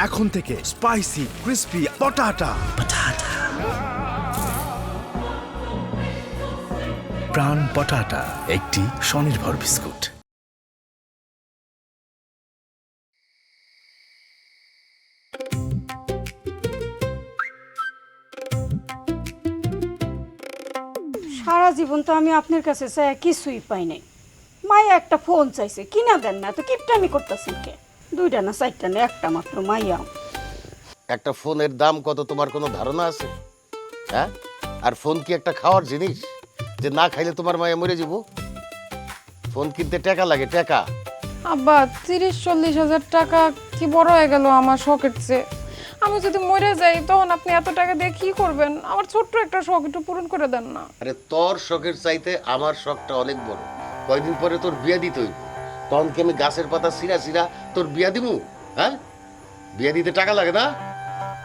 এখন থেকে spicy crispy পটাটা। প্রাণ পটাটা একটি স্বনির্ভর বিস্কুট। সারা জীবন তো আমি আপনার কাছে চাই কিছুই পাই নাই। মাইয়া একটা ফোন চাইছে, কিনা দেন না, তো কিপটামি করতেছেন কে? দুইটা না চারটা না, একটা মাত্র মাইয়া। একটা ফোনের দাম কত তোমার কোনো ধারণা আছে? হ্যাঁ, আর ফোন কি একটা খাওয়ার জিনিস যে না খাইলে তোমার মায়ে মরে যাব? ফোন কিনতে টাকা লাগে, টাকা। আব্বা 30-40 হাজার টাকা কি বড় হয়ে গেল আমার শখের চেয়ে? আমি যদি মরে যাই তখন আপনি এত টাকা দিয়ে কি করবেন? আমার ছোট্ট একটা শখ একটু পূরণ করে দেন না। আরে তোর শখের চাইতে আমার শখটা অনেক বড়। কয়দিন পরে তোর বিয়া দিতে হইব, তখন কি আমি গাছের পাতা ছিঁড়া ছিঁড়া তোর বিয়া দিব? হ্যাঁ, বিয়া দিতে টাকা লাগে না?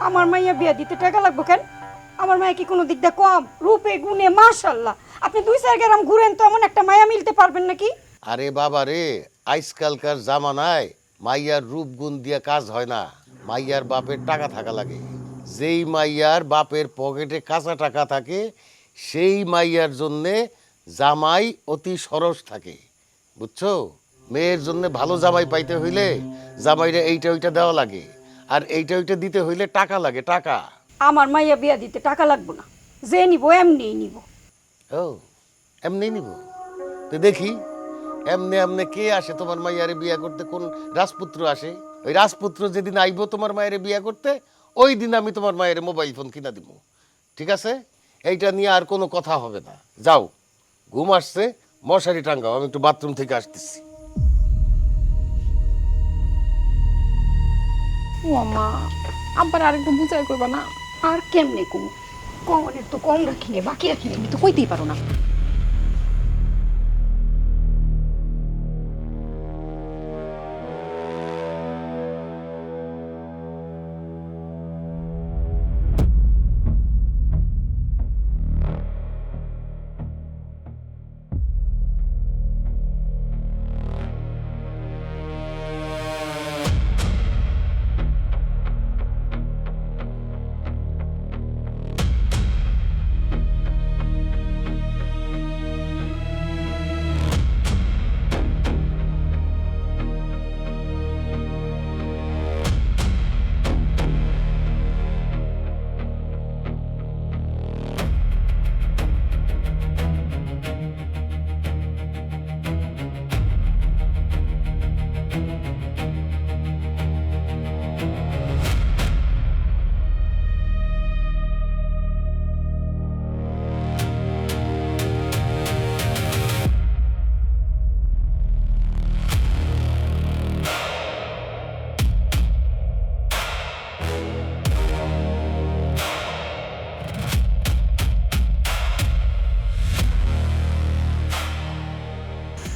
আমার মাইয়া বিয়া দিতে টাকা লাগবে কেন? আমার মাইয়া কি কোনো দিক দিয়ে কম? রূপে গুণে মাশাআল্লাহ। আপনি 2-4 গ্রাম ঘুরেন তো এমন একটা মাইয়া মিলতে পারবেন নাকি? আরে বাবা রে, আজকালকার জামানায় মাইয়ার রূপ গুণ দিয়ে কাজ হয় না। মাইয়ার বাপের টাকা থাকা লাগে। যেই মাইয়ার বাপের পকেটে কাঁচা টাকা থাকে সেই মাইয়ার জন্যে জামাই অতি সরস থাকে, বুঝছো? মেয়ের জন্য ভালো জামাই পাইতে হইলে জামাইরে এইটা ওইটা দেওয়া লাগে, আর এইটা ওইটা দিতে হইলে টাকা লাগে, টাকা। আমার মাইয়া বিয়া দিতে টাকা লাগবে না, যে নিব এমনিই নিব। ও, এমনি নিব? তো দেখি এমনি এমনি কে আসে তোমার মাইয়ারে বিয়া করতে? কোন রাজপুত্র আসে? ওই রাজপুত্র যেদিন আইব তোমার মায়েরে বিয়া করতে, ওই দিন আমি তোমার মায়ের মোবাইল ফোন কিনা দিব, ঠিক আছে? এইটা নিয়ে আর কোনো কথা হবে না। যাও, ঘুম আসছে, মশারি টাঙ্গাও, আমি একটু বাথরুম থেকে আসতেছি। ও মা, আব্বার আরেকটু বুঝাই করবা না? আর কেমনে কম? কমনের তো কম রাখিনি, বাকি রাখিনি। তুমি তো কইতেই পারো না।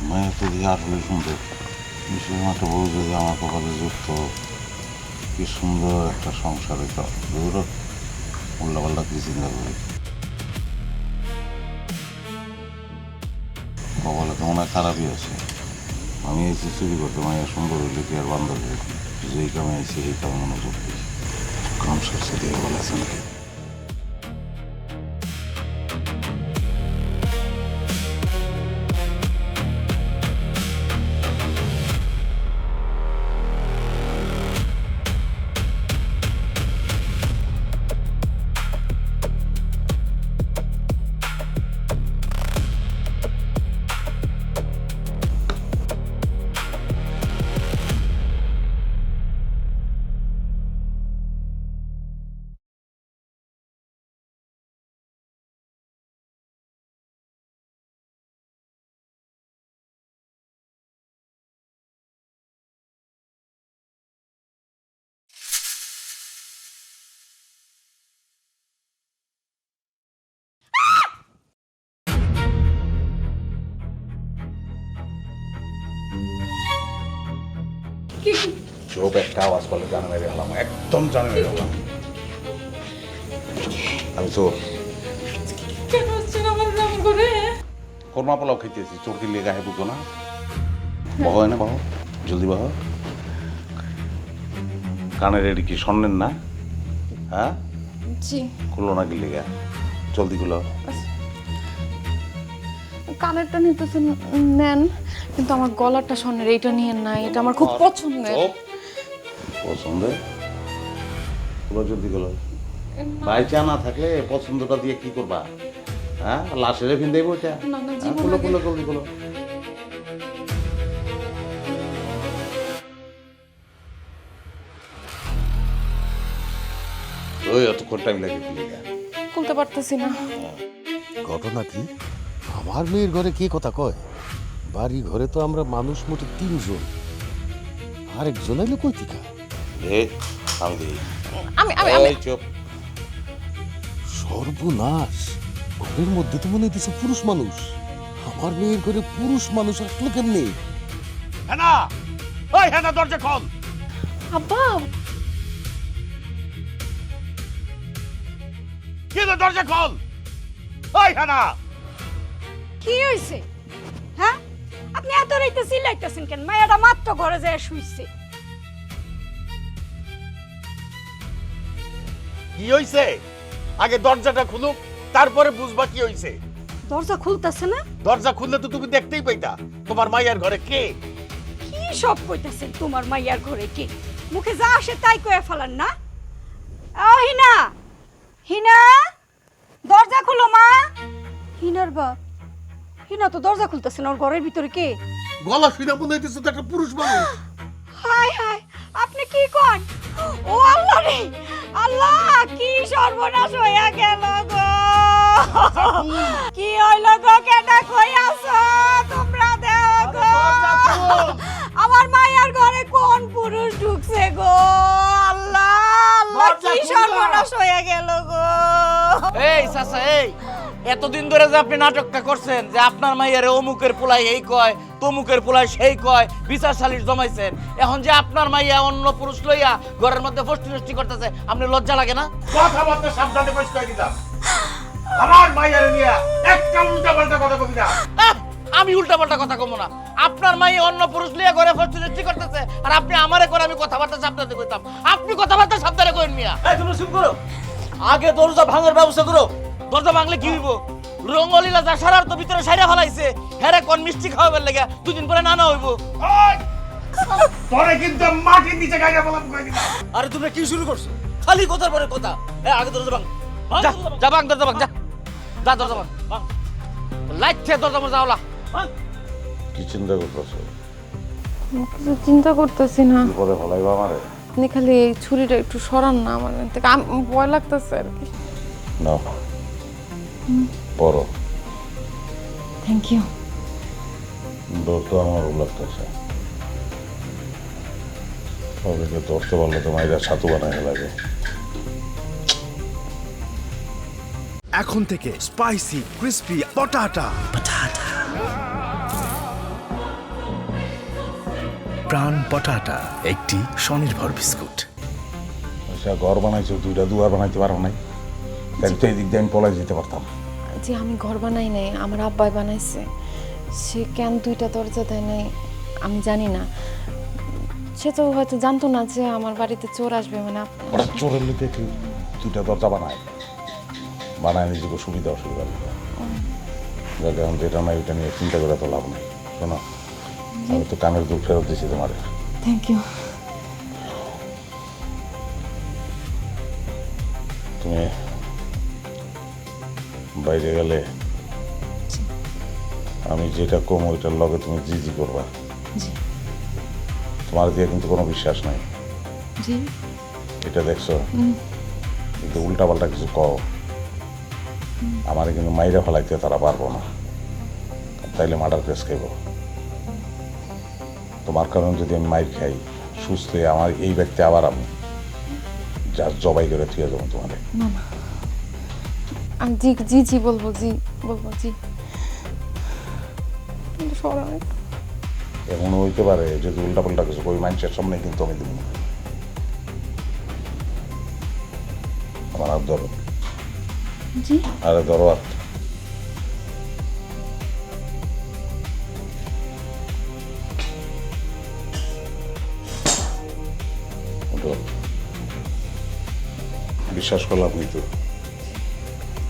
মায়ের তো দিয়ে আসলে সুন্দর, নিশ্চয়ই একটা বউ যদি আমার কপালে যুক্ত, কি সুন্দর একটা সংসার হইতো। উল্লাপাল্লা কি চিন্তা করি, কপালে তো মনে হয় খারাপই আছে। আমি এসে চুরি করতে, মায়ের সুন্দর হইলে কি আর বান্ধব, যেই কামে আইসি এই কামে মনোযোগ দিই। কাম সরষে দিয়ে বলেছে নাকি? চোপ একটা আওয়াজ করলে জানে মেরে গেলাম, একদম জানে মেরে গেলাম। আমি চোর। কেন হচ্ছেন আমার নাম করে? কোরমা পোলাও খাইতেছি, চোর কিনলে গায়ে বুঝো না? বহ না, বহ, জলদি বহ। কানের এটি কি স্বর্ণের না? হ্যাঁ, জি। খুলো না কি লেগে? জলদি খুলো। কানেরটা নিতেছেন নেন, কিন্তু আমার গলাটা স্বর্ণের, এইটা নিয়ে না, এটা আমার খুব পছন্দের। পছন্দের? খুলো, জলদি খুলো। বাইচা না থাকলে পছন্দটা দিয়ে কি করবা? হ্যাঁ, লাশের ফিন দেবো এটা? না, না, হ্যাঁ, জীবন খুলো আগে। খুলো, জলদি খুলো। ওই এতক্ষণ টাইম লাগে কি লেগে? খুলতে পারতেছি না। ঘটনা কি? আমার মেয়ের ঘরে কে কথা কয়? বাড়ি ঘরে তো আমরা মানুষ মোটে 3 জন, আরেকজন এলো কই থেকে? আমি দিই। আমি আমি আমি এই চুপ। সর্বনাশ, ঘরের মধ্যে তো মনে হইতেছে পুরুষ মানুষ। আমার মেয়ের ঘরে পুরুষ মানুষ আসলো কেমনে? হ্যাঁ ওই হ্যাঁ দরজা খোল। আব্বা, কি হলো, দরজা খোল। ওই হ্যাঁ কি হইছে? হ্যাঁ, আপনি এত রাইতে চিল্লাইতেছেন কেন? মায়াটা মাত্র ঘরে যায় শুইছে। কি হইছে? আগে দরজাটা খুলুক, তারপরে বুঝবা কি হইছে। দরজা খুলতেছে না? দরজা খুললে তো তুমি দেখতেই পাইতা তোমার মাইয়ার ঘরে কে। কি সব কইতাছেন? তোমার মাইয়ার ঘরে কে? মুখে যা আসে তাই কয়ে ফেলান না। ও হিনা, হিনা, দরজা খুলো মা। হিনার বাপ, হিনা তো দরজা খুলতেছে না। ওর ঘরের ভিতরে কে? গলা শুনে মনে হইতেছে তো একটা পুরুষ মানুষ। হাই হাই, আপনি কি কোন? ও আল্লাহ রে, আল্লাহ, কি সর্বনাশ হইয়া গেল গো। কি হইল গো? কেডা কই আছো তোমরা? দেও গো, আমার মায়ের ঘরে কোন পুরুষ ঢুকছে গো? আল্লাহ আল্লাহ, কি সর্বনাশ হইয়া গেল গো। এই চাচা, এই এতদিন ধরে যে আপনি নাটকটা করছেন যে আপনার মাইয়ারে অমুকের পোলাই এই কয়, তমুকের পোলাই সেই কয়, বিচার সালিশ জমাইছেন, এখন যে আপনার মাইয়া অন্য পুরুষ লইয়া ঘরের মধ্যে ফষ্টি নষ্টি করতেছে, আপনি লজ্জা লাগে না? কথাবার্তা সাবধানে পরিষ্কার দিতাম। আমার মাইয়ারে নিয়ে একটা উল্টা পাল্টা কথা কবি না। আহ, আমি উল্টা পাল্টা কথা কমো না। আপনার মাইয়া অন্য পুরুষ লইয়া ঘরে ফষ্টি নষ্টি করতেছে, আর আপনি আমারে করে আমি কথাবার্তা সাবধানে কইতাম। আপনি কথাবার্তা সাবধানে কইন মিয়া। এই তুমি চুপ করো, আগে দরজা ভাঙার ব্যবস্থা করো। দরজা ভাঙলে কি হইব? রঙ্গলীলা যা সারার তো ভিতরে সাইরা ফেলাইছে, হেরে কোন মিষ্টি খাওয়াবার লাগে 2 দিন পরে নানা হইব। ওই, পরে কিন্তু মাটির নিচে গাইয়া বলাম কই দিতাম। আরে তুমি কি শুরু করছো? খালি কথার পরে কথা। আগে দরজা ভাঙ। যা যা ভাঙ, দরজা ভাঙ, যা যা দরজা ভাঙ। লাইট থেকে দরজা মজা হলা। কি চিন্তা করতেছো? কিছু চিন্তা করতেছি না। বিপদে ফলাইবা আমারে? আপনি খালি এই ছুরিটা একটু সরান না আমার থেকে, ভয় লাগতেছে আর কি। না, পড়ো। Thank you. ডর তো আমারও লাগতেছে। ওদেরকে ধরতে পারলে তো মাইরা ছাতু বানাই লাগে। এখন থেকে স্পাইসি ক্রিস্পি পটাটা। প্রাণ পটাটা একটি স্বনির্ভর বিস্কুট। আচ্ছা, ঘর বানাইছো, 2টা দুয়ার বানাইতে পারো নাই? তাহলে তো এই দিক দিয়ে আমি পলাই যেতে পারতাম। যে আমি ঘর বানাই নাই, আমার আব্বাই বানাইছে। সে কেন 2টা দরজা দেয় নাই আমি জানি না। সে তো হয়তো জানতো না যে আমার বাড়িতে চোর আসবে, মানে ওরা চোরের লিখে কি 2টা দরজা বানায়? বানায় নিজেকে সুবিধা অসুবিধা লিখে। যাকে এখন যেটা নাই ওইটা নিয়ে চিন্তা করে তো লাভ নেই। শোনো, আমি তো কানের দুধ ফেরত দিছি তোমার। Thank you. তুমি বাইরে গেলে আমি যেটা কম ওইটার লগে তুমি জি জি করবা। জি তোমার দিয়ে কিন্তু কোনো বিশ্বাস নাই। জি। এটা দেখছো, কিন্তু উল্টা পাল্টা কিছু কও আমারে কিন্তু মাইরা ফেলাইতে তারা পারবো না, তাইলে মার্ডার কেস খাইব। তোমার কারণে যদি আমি মাইর খাই, সুস্থ হয়ে আমার এই ব্যক্তি আবার আমি যা জবাই করে থুয়ে যাবো তোমারে। না না, আমি জি জি জি বলবো, জি বলবো, জি। কিন্তু সরাই এমন হইতে পারে যদি উল্টা পাল্টা কিছু ওই মানুষের সামনে কিন্তু আমি দেবো না। আমার হাত ধরো। জি। আরে ধরো হাত। উঠো। বিশ্বাস করলাম কিন্তু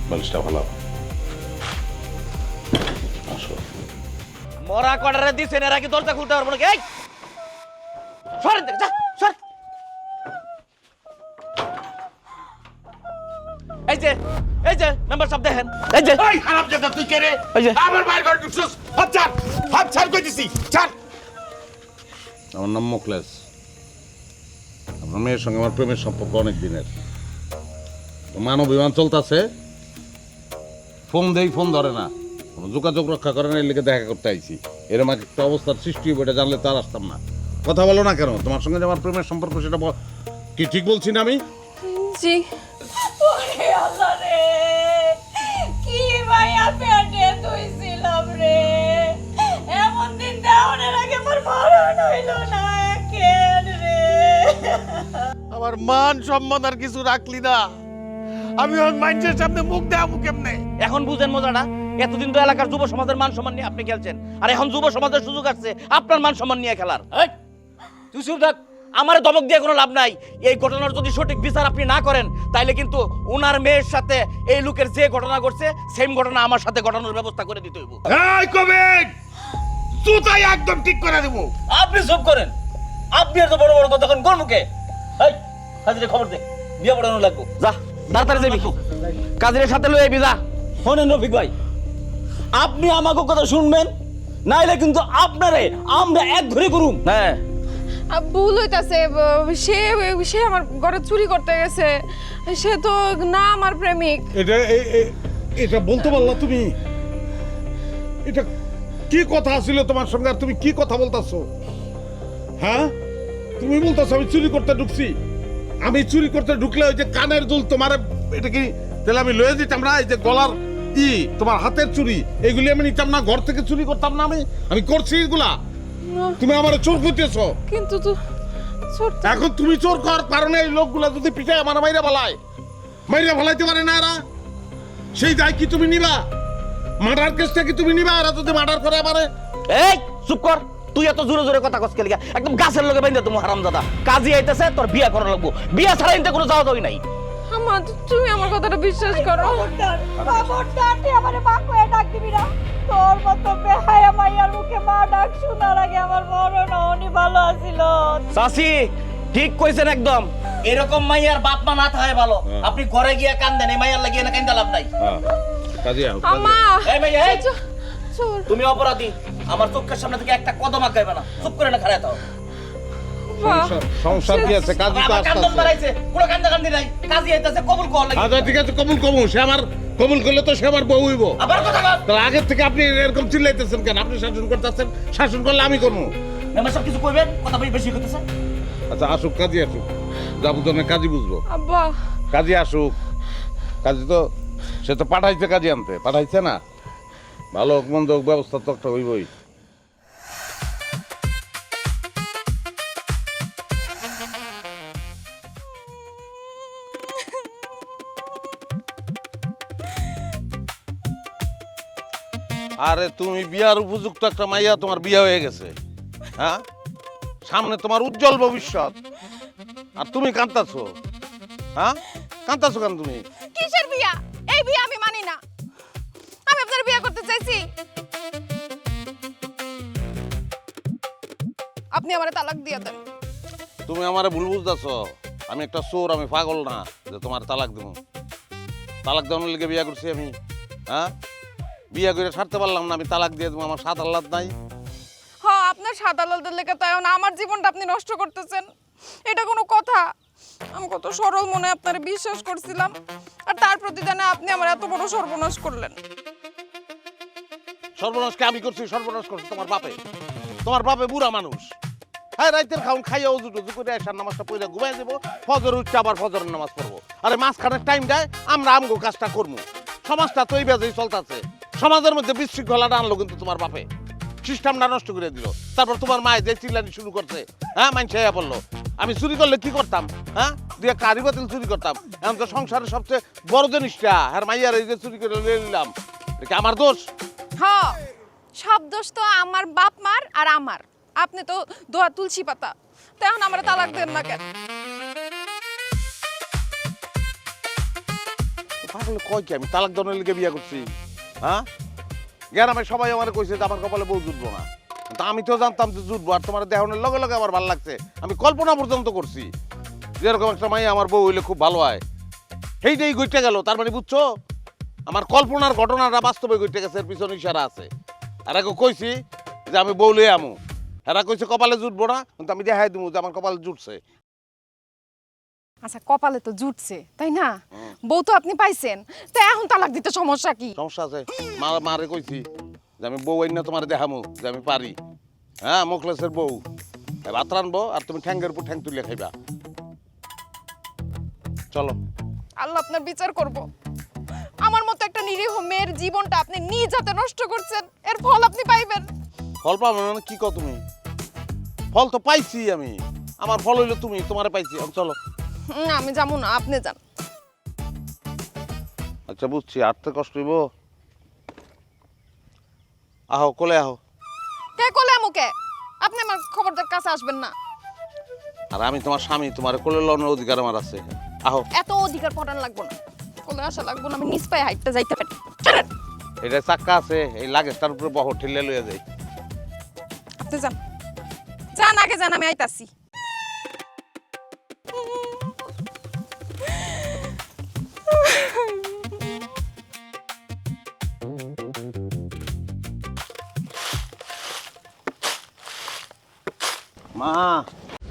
বালিশটা ভালো আসো মরা কটারে দিছেন এরা কি দরজা খুলতে পারবো নাকি? এই সরেন থেকে, যা সর। এই যে মেম্বার সাহেব দেখেন, এই যে এই হারামজাদা তুই কে রে? এই যে। আমার বাইরে ঘর ঢুকছিস। হাত ছাড় কই দিছি। ছাড়। আমার নাম মোকলেস। আমার মেয়ের সঙ্গে আমার প্রেমের সম্পর্ক অনেক দিনের। মানব বিমান চলতেছে, ফোন দেই ফোন ধরে না, কোনো যোগাযোগ রক্ষা করে না, এর লিগে দেখা করতে আইছি। এরকম একটা অবস্থার সৃষ্টি হবে এটা জানলে তো আর আসতাম না। কথা বলো না কেন? তোমার সঙ্গে যে আমার প্রেমের সম্পর্ক সেটা কি ঠিক বলছি না আমি? জি ওরে আল্লাহ রে, কি মাইয়া পেটে তুইছিলাম রে, এমন দিন দেওয়ার আগে আমার মরণ হইল না কেন রে? আমার মান সম্মান আর কিছু রাখলি না। আমি ওই মানুষের সামনে মুখ দেখাবো কেমনে? এখন বুঝেন মজাটা। এতদিন তো এলাকার যুব সমাজের মান সম্মান নিয়ে আপনি খেলছেন, আর এখন যুব সমাজের সুযোগ আসছে আপনার মান সম্মান নিয়ে খেলার। এই, তুই চুপ থাক, আমার ধমক দিয়ে কোনো লাভ নাই। এই ঘটনার যদি সঠিক বিচার আপনি না করেন তাইলে কিন্তু ওনার মেয়ের সাথে এই লোকের যে ঘটনা ঘটছে সেম ঘটনা আমার সাথে ঘটানোর ব্যবস্থা করে দিতে হইব। এই কবির, জুতাই একদম ঠিক করে দেবো। আপনি চুপ করেন, আপনি এত বড় বড় কথা কোন মুখে? এই কাজের খবর দে, বিয়ে পড়ানো লাগবো, যা তাড়াতাড়ি যাবি, কাজের সাথে লয়ে আইবি, যা। শোনেন রফিক ভাই, আপনি আমাকে কথা শুনবেন, নাইলে কিন্তু আপনারে আমরা এক ঘুরে করুম। হ্যাঁ, ভুল হইতাছে, সে সে আমার ঘরে চুরি করতে গেছে, সে তো না আমার প্রেমিক। এটা বলতে পারলা তুমি? এটা কি কথা ছিল তোমার সঙ্গে? আর তুমি কি কথা বলতাছো? হ্যাঁ, তুমি বলতাছো আমি চুরি করতে ঢুকছি? আমি চুরি করতে ঢুকলে ওই যে কানের দুল তোমার, এটা কি তাহলে আমি লয়ে যেতাম না? এই যে গলার তোমার হাতের চুড়ি, এগুলি আমি নিতাম না? ঘর থেকে চুরি করতাম না? আমি করছি এগুলা? তুমি আমার চোর করতেছো। কিন্তু তো এখন তুমি চোর কর কারণে এই লোকগুলা যদি পিছায় আমার মাইরা ফেলাইতে পারে না এরা, সেই দায় কি তুমি নিবা? মার্ডার কেসটা কি তুমি নিবা? এরা যদি মার্ডার করে আমারে? এই চুপ কর, তুই এত জোরে জোরে কথা কস কেলিগা? একদম গাছের লগে বাইন্দা তুমি হারামজাদা। কাজী আইতাছে, তোর বিয়া করা লাগবো, বিয়া ছাড়া ইনতে কোনো যাওয়া যাওয়াই নাই। আমার, তুমি আমার কথাটা বিশ্বাস করো। খবরদার তুই আমারে মা কয়ে ডাক দিবি না। তোর মতো বেহায়া মাইয়ার মুখে মা ডাক শোনার আগে আমার মরণ হওনি ভালো আছিল। চাচি ঠিক কইছেন একদম, এরকম মাইয়ার বাপ মা না থাকে ভালো। আপনি ঘরে গিয়া কান্দেন, এই মাইয়ার লাগিয়ে না কান্দা লাভ নাই। আমা, এই মাইয়া, এই চোর। তুমি অপরাধী, আমার চোখের সামনে থেকে একটা কদম আগাইবে না, চুপ করে না খাড়া থাও। সংসার কি আছে? কাজী তো আমার কান্দন বাড়াইছে, পুরো কান্দাকান্দি নাই, কাজী আইতাছে কবুল কর লাগি। আচ্ছা ঠিক আছে, কবুল কবু, সে আমার কবুল করলে তো সে আমার বউ হইব। আবার কথা কর। তাহলে আগের থেকে আপনি এরকম চিল্লাইতেছেন কেন? আপনি শাসন করতেছেন, শাসন করলে আমি করবো। মেম্বার সব কিছু কইবেন, কথা বেশি কইতেছে। আচ্ছা আসুক, কাজী আসুক, যাবো তো না, কাজী বুঝবো। আব্বা, কাজী আসুক, কাজী তো সে তো পাঠাইছে, কাজী আনতে পাঠাইছে না? ভালো হোক মন্দ হোক, ব্যবস্থা তো একটা হইবই। আরে তুমি বিয়ার উপযুক্ত একটা মাইয়া, তোমার বিয়া হয়ে গেছে, হ্যাঁ, সামনে তোমার উজ্জ্বল ভবিষ্যৎ, আর তুমি কাঁদতাছো? হ্যাঁ, কাঁদতাছো কেন তুমি? কিসের বিয়া? এই বিয়া আমি মানি না। আমি আপনার বিয়ে করতে চাইছি, আপনি আমারে তালাক দিয়ে দেন। তুমি আমারে ভুল বুঝতেছো। আমি একটা চোর, আমি পাগল না যে তোমার তালাক দেবো। তালাক দেওয়ার লিগে বিয়া করছি আমি? হ্যাঁ, বিয়া করে ছাড়তে পারলাম না, আমি তালাক দিয়ে দেবো? আমার সাত আহ্লাদ নাই? হ্যাঁ, আপনার সাদা লালদের লেগে তাই না আমার জীবনটা আপনি নষ্ট করতেছেন। এটা কোনো কথা? আমি কত সরল মনে আপনারে বিশ্বাস করছিলাম, আর তার প্রতিদানে আপনি আমার এত বড় সর্বনাশ করলেন। সর্বনাশকে আমি করছি? সর্বনাশ করছি তোমার বাপে। তোমার বাপে বুড়া মানুষ, হ্যাঁ, রাইতের খাউন খাইয়া উজু টুজু করে এসার নামাজটা পড়ে ঘুমাই দেবো, ফজর উঠছে আবার ফজরের নামাজ পড়বো। আরে মাঝখানের টাইম দেয় আমরা আমগো কাজটা করবো। সমাজটা তো এই বেজেই চলতেছে। সমাজের মধ্যে বিশৃঙ্খলাটা আনলো কিন্তু তোমার বাপে, সিস্টেমটা নষ্ট করে দিল। তারপর তোমার মায়ের যে চিল্লানি শুরু করছে, হ্যাঁ, মাইনছে বললো আমি চুরি করলে কি করতাম? হ্যাঁ, দিয়ে কারি বাতিল চুরি করতাম। এখন তো সংসারের সবচেয়ে বড় জিনিসটা আর মাইয়ার এই যে চুরি করে নিলাম, এটা কি আমার দোষ? হ্যাঁ, সব দোষ তো আমার বাপ মার আর আমার। আপনি তো দোয়া তুলসী পাতা, তো এখন আমার তালাক দেন না কেন? পাগলে কয় কি আমি তালাক দনের লিগে বিয়া করছি? হ্যাঁ, গ্রামে সবাই আমার কইছে যে আমার কপালে বউ জুটবো না, তা আমি তো জানতাম যে জুটবো। আর তোমার দেহনের লগে লগে আমার ভালো লাগছে, আমি কল্পনা পর্যন্ত করছি যেরকম একটা মাই আমার বউ হইলে খুব ভালো হয়। সেইটাই ঘটে গেল। তার মানে বুঝছো, আমার কল্পনার ঘটনাটা বাস্তবে ঘটে গেছে, এর পিছনে ইশারা আছে। আর আগে কইছি যে আমি বউ লই আমু, এরা কইছে কপালে জুটবো না, কিন্তু আমি দেখাই দিব যে আমার কপালে জুটছে। আচ্ছা কপালে তো জুটছে তাই না, বউ তো আপনি পাইছেন, তো এখন তালাক দিতে সমস্যা কি? সমস্যা আছে? মারে কইছি যে আমি বউ আইনা তোমার দেখামু যে আমি পারি। হ্যাঁ, মোখলেসের বউ ভাত রানবো আর তুমি ঠ্যাঙ্গের উপর ঠ্যাং তুলে খাইবা। চলো। আল্লাহ আপনার বিচার করব। আমার মতো একটা নিরীহ মেয়ের জীবনটা আপনি নিজ হাতে নষ্ট করছেন, এর ফল আপনি পাইবেন। ফল পাবো না কি কও তুমি? ফল তো পাইছি আমি, আমার ফল হইলো তুমি, তোমারে পাইছি। চলো। আমি যাবো না, আপনি যান। আচ্ছা বুঝছি, আটতে কষ্ট হইব। আহো, কোলে আহো। কে কোলে আমুকে? আপনি আমার খবরদার কাছে আসবেন না। আর আমি তোমার স্বামী, তোমার কোলে লওয়ার অধিকার আমার আছে। আহো। এত অধিকার পটান লাগবো না, কোলে আসা লাগবো না, আমি নিজ পায়ে হাইটটা যাইতে পারি। চলেন। এটা চাক্কা আছে, এই লাগেজটার উপরে বহ, ঠেলে লইয়া যাই। আপনি যান, যান আগে যান, আমি আইতাছি। মা,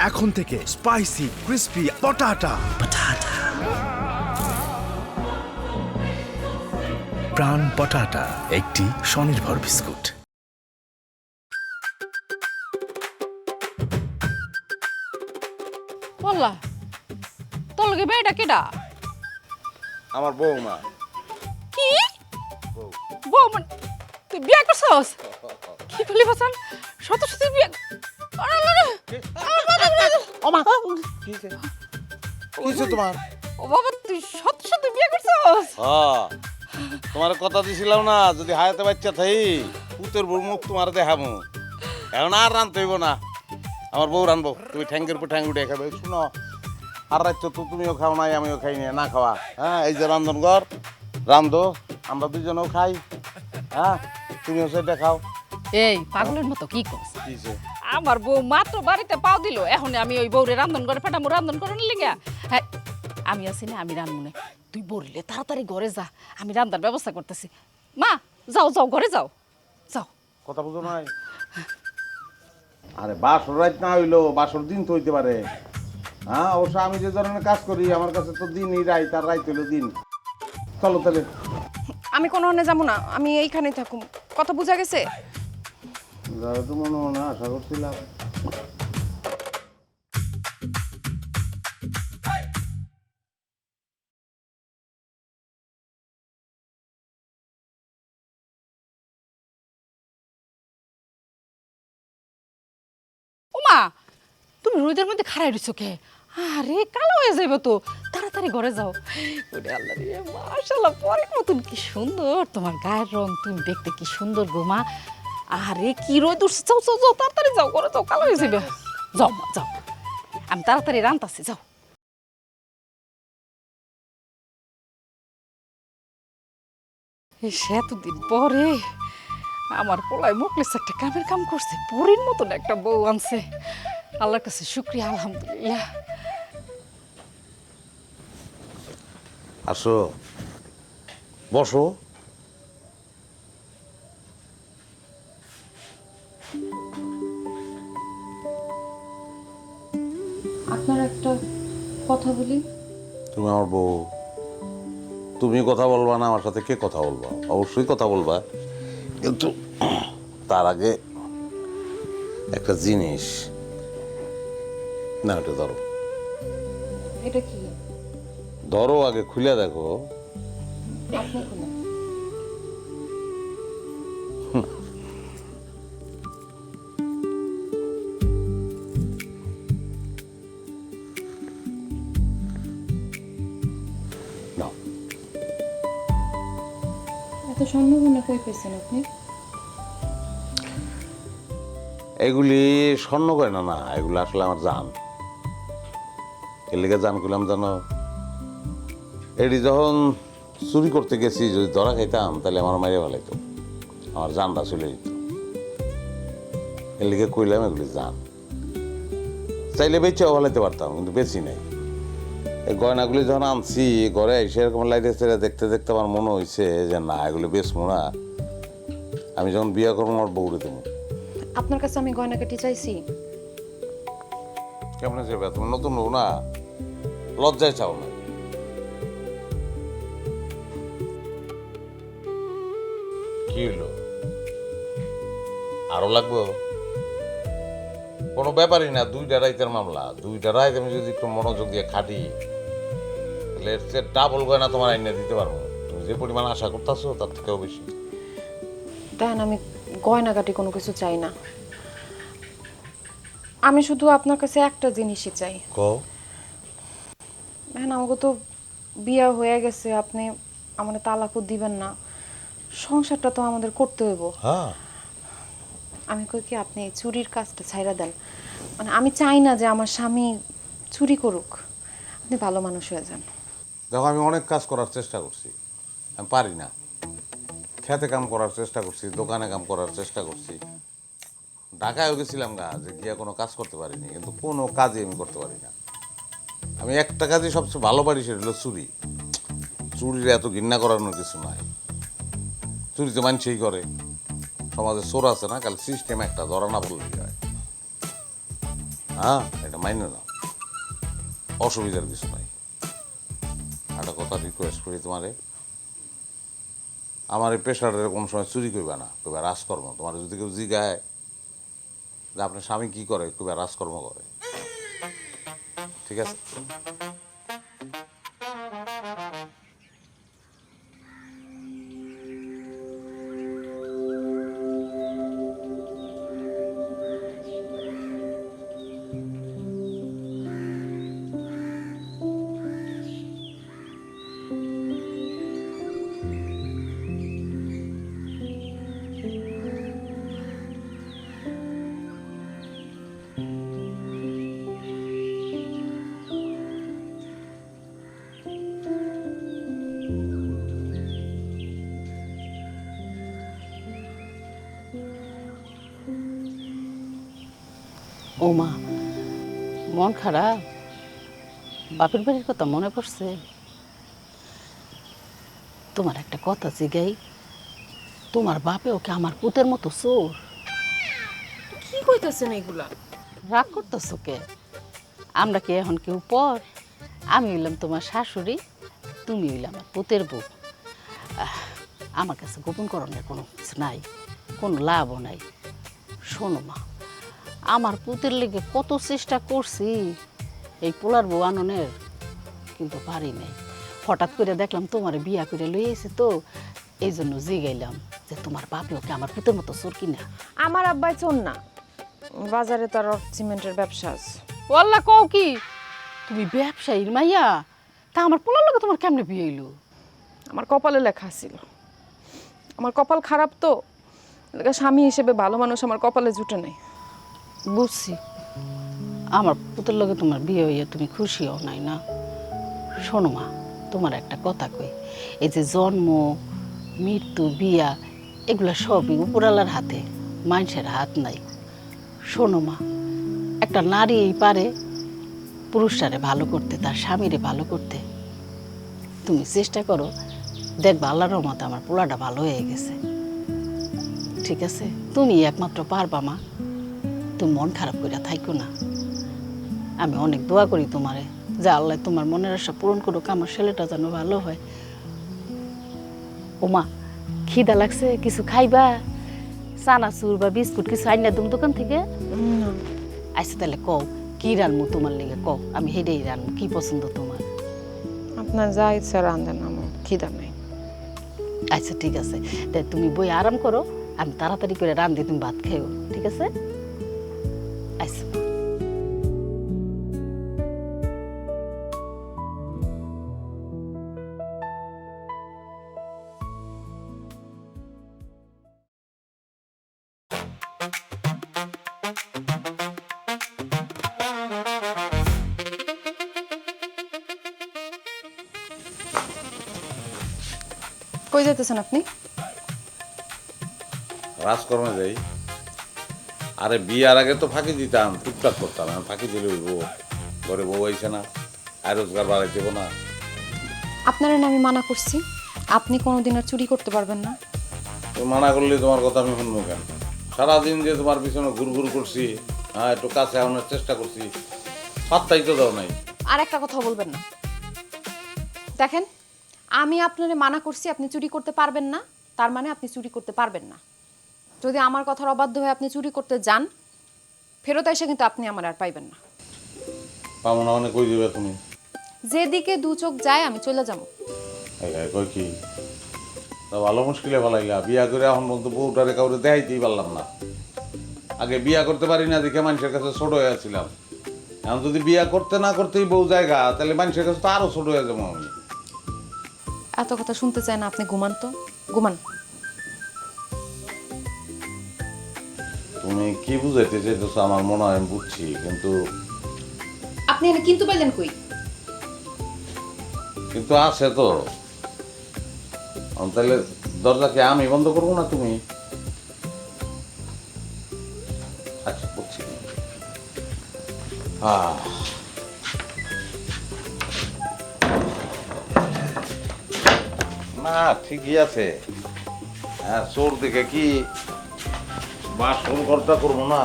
এখন থেকে স্পাইসি ক্রিস্পি পটাটা প্রাণ পটাটা একটি স্বনির্ভর বিস্কুট। বললা তোর লগে মেয়েটা কেডা? আমার বউ। মা, কি বউ মানে তুই বিয়ে করছস? কি বলি বাসান, শত শত বিয়ে? আরে আল্লাহ রে, ও মা, কিছে তোমার? ও বাবা তুই শত শত বিয়ে করছস? হ্যাঁ, তোমার কথা দিছিলাম না, যদি হায়াতে বাচ্চা থাই পুতের বউ মুখ তোমার দেখামু। এখন আর রানতে হইব না, আমার বউ রানবো। তুমি ঠ্যাঙ্গের উপর ঠ্যাং উঠে খাবে। শুনো, আর রাত্রে তো তুমিও খাও নাই, আমিও খাই নি, না খাওয়া। হ্যাঁ, এই যে রান্ধন ঘর, রান্ধো, আমরা দুজনেও খাই। হ্যাঁ, তুমিও সেটা খাও। এই পাগলের মতো কি করছ? কিছে? আমার বউ মাত্র বাড়িতে পাও দিল, এখন আমি ওই বউরে রান্ধন করে পাঠামু রান্ধন করে লিগা? হ্যাঁ, আমি আছি না, আমি রান্ধবো না। তুই বললে তাড়াতাড়ি ঘরে যা, আমি রান্নার ব্যবস্থা করতেছি। মা যাও যাও, ঘরে যাও, যাও। কথা বুঝো নাই? আরে বাসর রাত না হইলো, বাসর দিন তো হইতে পারে। হ্যাঁ, অবশ্য আমি যে ধরনের কাজ করি, আমার কাছে তো দিনই রাত, আর রাত হইলো দিন। চলো তাহলে। আমি কোনো হনে যাবো না, আমি এইখানেই থাকুম। কথা বুঝা গেছে? তো মনে হয় না, আশা করছিলাম। ওমা তুমি রোদের মধ্যে খাড়াই রইছো কে? আরে কালো হয়ে যাইব তো, তাড়াতাড়ি ঘরে যাও। ওরে আল্লাহ রে, মাশাআল্লাহ পরের মতন কি সুন্দর তোমার গায়ের রং, তুমি দেখতে কি সুন্দর গো মা। আরে কি রোদ উঠছে, যাও যাও যাও, তাড়াতাড়ি যাও, ঘরে যাও, কালো হয়ে যাবে। যাও মা যাও, আমি তাড়াতাড়ি রান্তাছি, যাও। সে এতদিন পরে আমার পোলায় মুখলেস একটা কামের কাম করছে, পরীর মতন একটা বউ আনছে। আল্লাহর কাছে শুকরিয়া, আলহামদুলিল্লাহ। আসো, বসো। আপনার একটা কথা বলি। তুমি আমার বউ, তুমি কথা বলবা না আমার সাথে, কে কথা বলবা? অবশ্যই কথা বলবা, কিন্তু তার আগে একটা জিনিস না, ওটা ধরো। এটা কি? ধরো, আগে খুলে দেখো। আপনি খুলে। নাও। এত সম্ভাবনা কই পেয়েছেন আপনি? এগুলি স্বর্ণ গয়না না, এগুলো আসলে আমার জান। এর লিগে জান করলাম জানো, এটি যখন চুরি করতে গেছি, যদি ধরা খাইতাম তাহলে আমার মাইরে ফেলাইতো, আমার জানটা চলে যেত। এর লিগে কইলাম এগুলি জান, চাইলে বেচেও ফেলাইতে পারতাম, কিন্তু বেশি নাই। এই গয়নাগুলি যখন আনছি ঘরে এসে এরকম লাইটে ছেড়ে দেখতে দেখতে আমার মনে হয়েছে যে না, এগুলো বেচবো না, আমি যখন বিয়ে করবো আমার বউরে দেবো। আপনার কাছে আমি গয়নাকাটি চাইছি? কেমন যাবে, তুমি নতুন বউ না, লজ্জায় চাও না। কি হইলো, আরো লাগবো? কোনো ব্যাপারই না, 2টা রাইতের মামলা, 2টা রাইত আমি যদি একটু মনোযোগ দিয়ে খাটি তাহলে এর চেয়ে ডাবল গয়না তোমার আইনে দিতে পারবো। তুমি যে পরিমাণ আশা করতেছো তার থেকেও বেশি। দেখেন, আমি গয়নাকাটি কোনো কিছু চাই না, আমি শুধু আপনার কাছে একটা জিনিসই চাই। কও। দেখেন, আমাকে তো বিয়ে হয়ে গেছে, আপনি আমাদের তালাকও দিবেন না, সংসারটা তো আমাদের করতে হইব। হ্যাঁ, আমি কই কি, আপনি এই চুরির কাজটা ছাইড়া দেন। মানে আমি চাই না যে আমার স্বামী চুরি করুক, আপনি ভালো মানুষ হয়ে যান। দেখো, আমি অনেক কাজ করার চেষ্টা করছি, আমি পারি না। খেতে কাম করার চেষ্টা করছি, দোকানে কাম করার চেষ্টা করছি, ঢাকায়ও গেছিলাম গা, যে গিয়া কোনো কাজ করতে পারিনি, কিন্তু কোনো কাজই আমি করতে পারি না। আমি একটা কাজই সবচেয়ে ভালো পারি, সেটা হলো চুরি। চুরির এত ঘৃণা করানোর কিছু নাই, চুরি তো মানুষই করে, সমাজে চোর আছে না, কাল সিস্টেম একটা ধরা না বললেই হয়। হ্যাঁ, এটা মাইনে না, অসুবিধার কিছু নাই। একটা কথা রিকোয়েস্ট করি তোমারে, আমার এই পেশাটার কোনো সময় চুরি করবে না, কইবা রাজকর্ম। তোমার যদি কেউ জিগায় যে আপনার স্বামী কি করে, কইবা রাজকর্ম করে, ঠিক আছে? ও মা, মন খারাপ? বাপের বাড়ির কথা মনে পড়ছে? তোমার একটা কথা জিগাই, তোমার বাপে ওকে আমার পুতের মতো চোর? কি কইতাছেন এগুলা? রাগ করতেছো কে? আমরা কি এখন কেউ পর? আমি হইলাম তোমার শাশুড়ি, তুমি হইলাম আমার পুতের বউ। আমার কাছে গোপন করণের কোনো কিছু নাই, কোনো লাভও নাই। শোনো মা, আমার পুতের লেগে কত চেষ্টা করছি এই পোলার বউ আননের, কিন্তু পারি নাই। হঠাৎ করে দেখলাম তোমার বিয়া করে লই এসে, তো এই জন্য জিগাইলাম যে তোমার বাপে ওকে আমার পুতের মতো চোর কিনা। আমার আব্বাই চোর না, বাজারে তার সিমেন্টের ব্যবসা আছে। ওয়াল্লা, কও কি তুমি ব্যবসায়ীর মাইয়া? তা আমার পোলার লগে তোমার কেমনে বিয়ে হইলো? আমার কপালে লেখা ছিল, আমার কপাল খারাপ, তো স্বামী হিসেবে ভালো মানুষ আমার কপালে জুটে নাই। বুঝছি, আমার পুতের লগে তোমার বিয়ে হইয়া তুমি খুশি হও নাই না? শোনো মা, তোমার একটা কথা কই, এই যে জন্ম, মৃত্যু, বিয়া, এগুলা সবই উপরালার হাতে, মানুষের হাত নাই। শোনো মা, একটা নারী পারে পুরুষটারে ভালো করতে, তার স্বামীরে ভালো করতে। তুমি চেষ্টা করো, দেখবা আল্লাহর রহমতে আমার পোলাটা ভালো হয়ে গেছে, ঠিক আছে? তুমি একমাত্র পারবা মা, তুমি মন খারাপ করে থাইকো না। আমি অনেক দোয়া করি তোমারে, যে আল্লাহ তোমার মনের আশা পূরণ করুক, আমার ছেলেটা যেন ভালো হয়। ও মা, খিদা লাগছে, কিছু খাইবা? চানাচুর বা বিস্কুট কিছু আইনা দুম দোকান থেকে? আচ্ছা তাহলে কও, কি রানমু তোমার লেগে, কও, আমি হেডেই রানমু। কি পছন্দ তোমার? আপনার যা ইচ্ছা রান্ধেন, আমার খিদা নেই। আচ্ছা ঠিক আছে, তাই তুমি বই আরাম করো, আমি তাড়াতাড়ি করে রান্ধি, তুমি ভাত খাইও, ঠিক আছে? আচ্ছা। কই যেতেছেন আপনি? রাজকর্মে যাই। আরে বিয়ার আগে তো ফাঁকি দিতাম, টুকটাক করতাম, এখন ফাঁকি দিলে হইব। ঘরে বউ আইছে না, আর রোজগার বাড়াই দেবো না। আপনারা না আমি মানা করছি, আপনি কোনোদিন আর চুরি করতে পারবেন না। তুমি মানা করলে তোমার কথা আমি শুনবো কেন? সারাদিন যে তোমার পিছনে ঘুরঘুর করছি, হ্যাঁ একটু কাছে আনার চেষ্টা করছি, পাত্তাই তো দাও নাই। আর একটা কথা বলবেন না। দেখেন, আমি আপনারে মানা করছি আপনি চুরি করতে পারবেন না, তার মানে আপনি চুরি করতে পারবেন না। যদি আমার কথার অবাধ্য হয়ে আপনি চুরি করতে যান, ফেরত এসে কিন্তু আপনি আমার আর পাইবেন না। পাবো না মানে কই দিবে তুমি? যেদিকে দু চোখ যায় আমি চলে যাবো। কই কি তা ভালো মুশকিলে ভালাইলা। বিয়া করে এখন বলতো বউটারে কাউরে দেখাইতেই পারলাম না। আগে বিয়া করতে পারি না দেখে মানুষের কাছে ছোট হয়ে ছিলাম। এখন যদি বিয়া করতে না করতেই বউ জায়গা, তাহলে মানুষের কাছে তো আরো ছোট হয়ে যাবো আমি। এত কথা শুনতে চায় না আপনি, ঘুমান তো, ঘুমান। তুমি কি বুঝাইতে চাইতেছো আমার মনে হয় আমি বুঝছি, কিন্তু আপনি এনে কিন্তু পাইলেন কই? কিন্তু আছে তো। তাহলে দরজাকে আমি বন্ধ করবো না তুমি? আচ্ছা বুঝছি। না ঠিকই আছে। হ্যাঁ চোর দেখে কি বাসন করতে করবো না?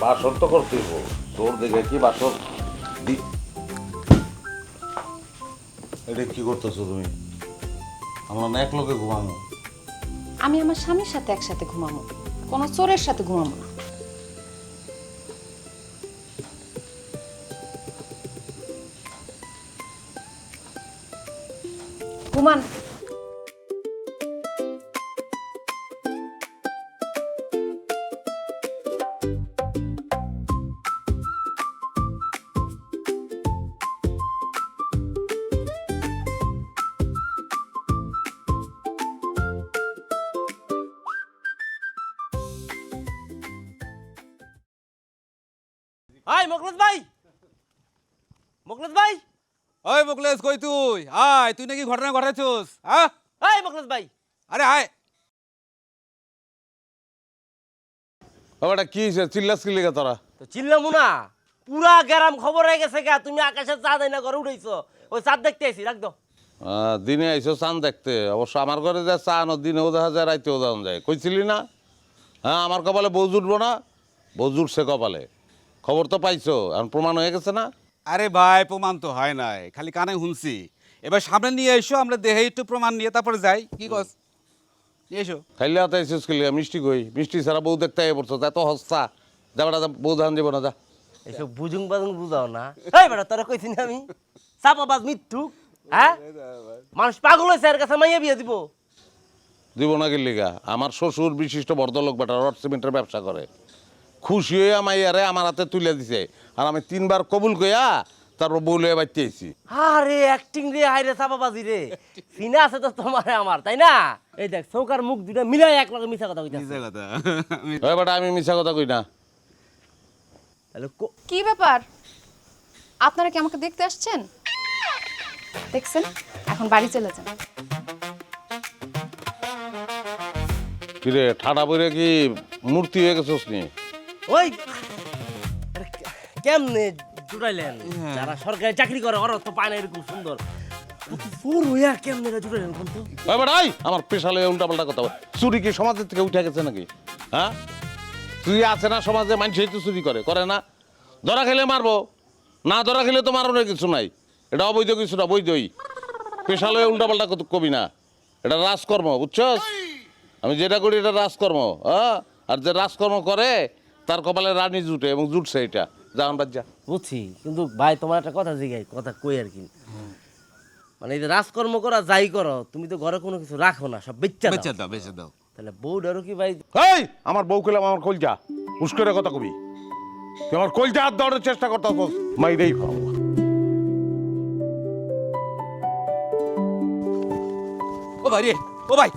বাসন তো করতেই হবো। চোর দেখে কি বাসন এটা কি করতেছো তুমি? আমরা না এক লোকে ঘুমাবো। আমি আমার স্বামীর সাথে একসাথে ঘুমাবো, কোনো চোরের সাথে ঘুমাবো না। ঘুমান। আয় মোকলেশ ভাই, মোকলেশ ভাই, ওই মুকলেশ কই তুই? আয়, তুই নাকি ঘটনা ঘটাচ্ছিস? হ্যাঁ, আয় মোকলেশ ভাই। আরে আয়। বাবাটা কি হয়েছে? চিল্লাস কি লেগে তোরা? তো চিল্লামু না, পুরা গ্রাম খবর হয়ে গেছে গা তুমি আকাশের চাঁদ আইনা ঘরে উঠাইছো। ওই চাঁদ দেখতে আইছি, রাখ দাও। দিনে আইসো চান দেখতে। অবশ্য আমার ঘরে যা চান দিনেও দেখা যায়, রাইতেও যাওয়া যায়। কইছিলি না? হ্যাঁ আমার কপালে বউ জুটবো না? বউ জুটছে কপালে। খবর তো পাইছো, এখন প্রমাণ হয়ে গেছে না? আরে ভাই, প্রমাণ তো হয় নাই, খালি কানে শুনছি। এবার সামনে নিয়ে এসো, আমরা দেহে একটু প্রমাণ নিয়ে তারপরে যাই। কি কস? নিয়ে এসো। খাইলে হাতে আইসিস খেলে মিষ্টি কই? মিষ্টি ছাড়া বউ দেখতে আগে পড়ছো, এত হস্তা। যা বেটা বউ ধান যাবো না, যা। এসব বুঝুং বাজুং বুঝাও না। এই বেটা তোরা কইছি না আমি চাপাবাজ মিথ্যুক। হ্যাঁ, মানুষ পাগল হয়েছে, এর কাছে মাইয়া বিয়ে দিব। দিব না গেলিগা। আমার শ্বশুর বিশিষ্ট ভদ্রলোক বেটা, রড সিমেন্টের ব্যবসা করে। খুশি হয়ে মাইয়ারে আমার হাতে তুলে দিছে, আর আমি 3 বার কবুল কইয়া তারপর বউ লয়ে বাইতে আইছি। আরে অ্যাক্টিং রে, হাইরে চাপাবাজি রে। সিনা আছে তো তোমার আমার, তাই না? এই দেখ চৌকার মুখ দুটা মিলাই এক লগে মিছা কথা কইতাছে। কথা ওই বেটা আমি মিছা কথা কই না। তাহলে কি ব্যাপার, আপনারা কি আমাকে দেখতে আসছেন? দেখছেন, এখন বাড়ি চলে যান। কিরে ঠাডা পরে কি মূর্তি হয়ে গেছিস নি? ওই আরে কেমনে জুড়াইলেন? যারা সরকারি চাকরি করে ওরা তো পায় না এরকম সুন্দর। চোর হইয়া কেমনে জুড়াইলেন কোন তো? ওই বেটা আমার পেশালে উল্টা পাল্টা কথা বল। চুরি কি সমাজের থেকে উঠে গেছে নাকি? হ্যাঁ, চুরি আছে না সমাজে? মানুষই তো চুরি করে, করে না? ধরা খেলে মারবো, না ধরা খেলে তো মারণের কিছু নাই। এটা অবৈধ কিছু না, বৈধই। পেশালে উল্টা পাল্টা কবি না, এটা রাজকর্ম, বুঝছস? আমি যেটা করি এটা রাজকর্ম। হ্যাঁ, আর যে রাজকর্ম করে তার কপালে রানী জুটে, এবং জুটছে এটা। যান বাদ যা। বুঝছি, কিন্তু ভাই তোমার একটা কথা জিগাই, কথা কই আর কি। মানে এই যে রাজকর্ম করা যাই করো, তুমি তো ঘরে কোনো কিছু রাখো না, সব বেচা বেঁচে দাও। দাও, বেঁচে দাও। তাহলে বউডারও কি ভাই? এই আমার বউ কইলাম আমার কলজা, উস্করে কথা কবি। তুই আমার কলজা হাত দেওয়ার চেষ্টা করতাস, মাইরেই খাও। ও ভাই রে, ও ভাই।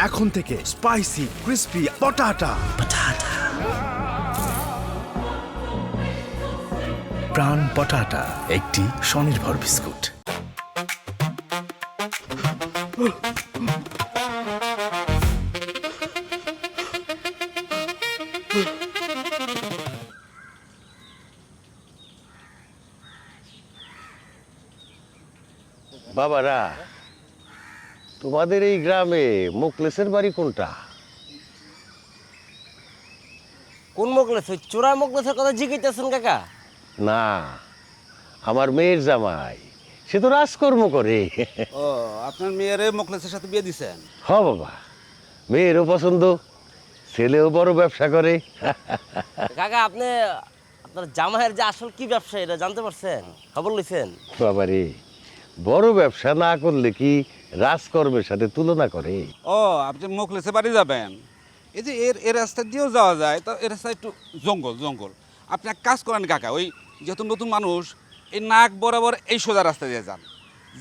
এখন থেকে স্পাইসি ক্রিস্পি পটাটা। প্রাণ পটাটা একটি স্বনির্ভর বিস্কুট। বাবারা, তোমাদের এই গ্রামে মোকলেসের বাড়ি কোনটা? কোন মোকলেস? ওই চোরা মোকলেসের কথা জিজ্ঞাসেন কাকা? না, আমার মেয়ের জামাই, সে তো রাজকর্ম করে। ও, আপনার মেয়েরে মোকলেসের সাথে বিয়ে দিছেন? হ বাবা, মেয়েরও পছন্দ, ছেলেও বড় ব্যবসা করে। কাকা আপনি আপনার জামাইয়ের যে আসল কি ব্যবসা এটা জানতে পারছেন? খবর লইছেন? বাবারে, বড় ব্যবসা না করলে কি রাজকর্মের সাথে তুলনা করে? ও, আপনি মোকলেসে বাড়ি যাবেন, এই যে এর রাস্তা দিয়েও যাওয়া যায়, তো এর রাস্তা একটু জঙ্গল। আপনি এক কাজ করেন কাকা, ওই যেহেতু নতুন মানুষ, এই নাক বরাবর এই সোজা রাস্তা দিয়ে যান,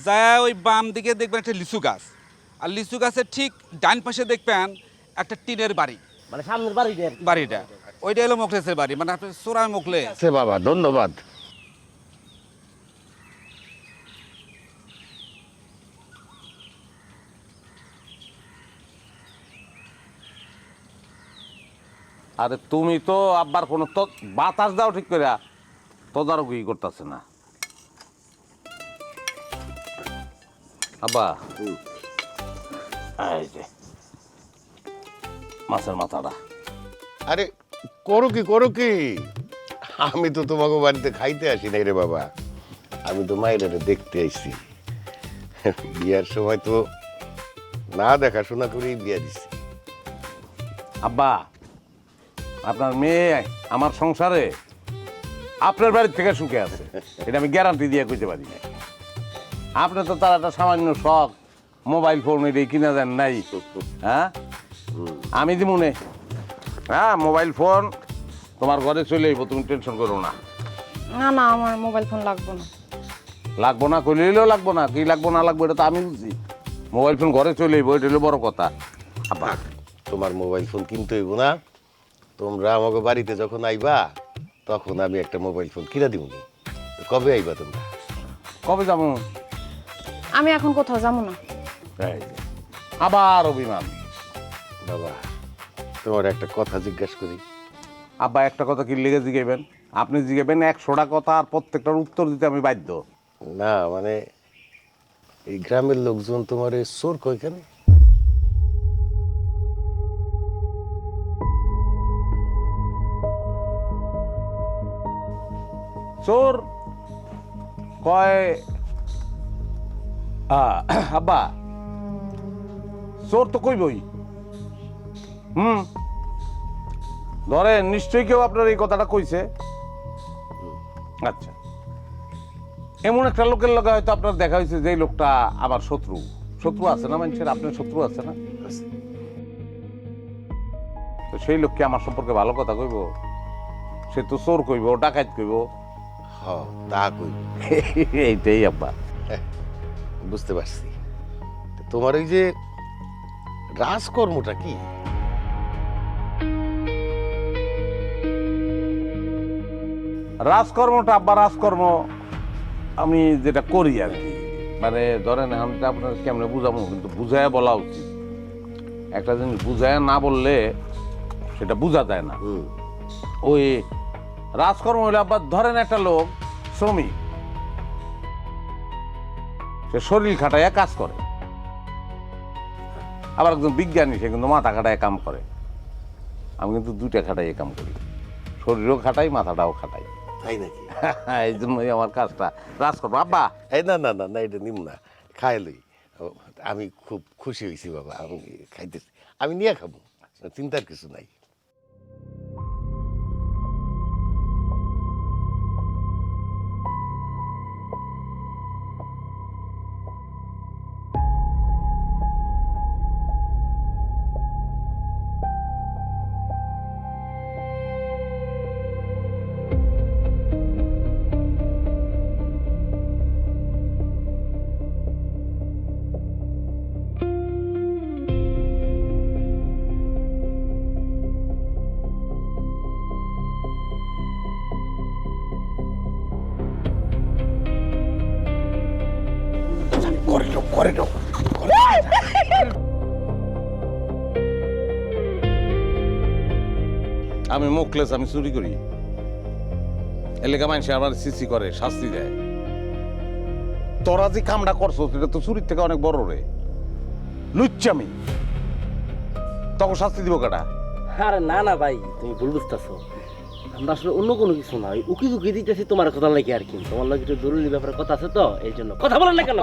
যায় ওই বাম দিকে দেখবেন একটা লিচু গাছ, আর লিচু গাছের ঠিক ডান পাশে দেখবেন একটা টিনের বাড়ি, মানে সামনের বাড়িটা ওইটা হলো মোকলেসের বাড়ি, মানে আপনি চোরা মোকলেস। সে বাবা, ধন্যবাদ। আরে তুমি তো আব্বার কোনো তো বাতাস দাও ঠিক করে, তদারকি করতেছে না। আব্বা, এই যে মাছের মাথাটা। আরে করো কি, আমি তো তোমাকে বাড়িতে খাইতে আসি নাই রে বাবা, আমি তো মায়ের দেখতে আইছি। বিয়ার সময় তো না দেখাশোনা করেই বিয়া দিছি। আব্বা, আপনার মেয়ে আমার সংসারে আপনার বাড়ির থেকে সুখে আছে, এটা আমি গ্যারান্টি দিয়ে কইতে পারি না। আপনি তো তার একটা সামান্য শখ, মোবাইল ফোন এটাই কিনা দেন নাই, হ্যাঁ? আমি দি মনে, হ্যাঁ মোবাইল ফোন তোমার ঘরে চলে আইব, তুমি টেনশন করো না। না আমার মোবাইল ফোন লাগবে না। লাগবো না কইলেও লাগবো না, কি লাগবো না লাগবো এটা তো আমি বুঝি। মোবাইল ফোন ঘরে চলে আইব, এটা হলো বড় কথা। আব্বা, তোমার মোবাইল ফোন কিনতে হইব না, তোমরা আমাকে বাড়িতে যখন আইবা তখন আমি একটা মোবাইল ফোন কিনা দিব। কবে আইবা তোমরা? কবে যাবো? আমি এখন কোথাও যাবো না। এই যে, আবার অভিমান। বাবা, তোমার একটা কথা জিজ্ঞাসা করি। আব্বা, একটা কথা কি লেগে জিগাইবেন? আপনি জিগাবেন 100টা কথা, আর প্রত্যেকটার উত্তর দিতে আমি বাধ্য। না মানে এই গ্রামের লোকজন তোমার চোর কয় কেন? চোর কয় আব্বা, চোর তো কইবই। ধরেন নিশ্চয়ই কেউ আপনার এই কথাটা কইছে। আচ্ছা, এমন একটা লোকের লগে হয়তো আপনার দেখা হয়েছে যে লোকটা আমার শত্রু আছে না মানুষের? আপনার শত্রু আছে না? তো সেই লোককে আমার সম্পর্কে ভালো কথা কইব? সে তো চোর কইব, ডাকাত কইব। তা কই, এইটাই আব্বা। বুঝতে পারছি। তোমার ওই যে রাজকর্মটা কি? রাজকর্মটা আব্বা, রাজকর্ম আমি যেটা করি আর কি, মানে ধরেন এখন আপনার কেমনে বুঝাবো, কিন্তু বুঝায় বলা উচিত। একটা জিনিস বুঝায় না বললে সেটা বোঝা যায় না। ওই রাজকর্ম হইলে আব্বা, ধরেন একটা লোক শ্রমিক, সে শরীর খাটাইয়া কাজ করে। আবার একজন বিজ্ঞানী, সে কিন্তু মাথা খাটাইয়া কাম করে। আমি কিন্তু দুইটা খাটাইয়া কাম করি, শরীরও খাটাই, মাথাটাও খাটাই। তাই নাকি? এই জন্যই আমার কাজটা রাজকর্ম আব্বা। এই না না না না, এটা নিম না, খাইলই। আমি খুব খুশি হয়েছি বাবা, আমি খাইতেছি, আমি নিয়ে খাবো, চিন্তার কিছু নাই। ঘরে ঢোক। আমি মুখলেস, আমি চুরি করি, এলাকা মানুষ আমার সিসি করে, শাস্তি দেয়। তোরা যে কামটা করছো সেটা তো চুরির থেকে অনেক বড় রে, লুচ্চামি। তখন শাস্তি দিব কাটা? আরে না না ভাই, তুমি ভুল বুঝতেছো। আমরা আসলে অন্য কোনো কিছু না, উকি ঝুঁকি দিতেছি তোমার কথা লাগে আর কি। তোমার লাগে একটু জরুরি ব্যাপারে কথা আছে তো, এই জন্য কথা বলেন না কেন?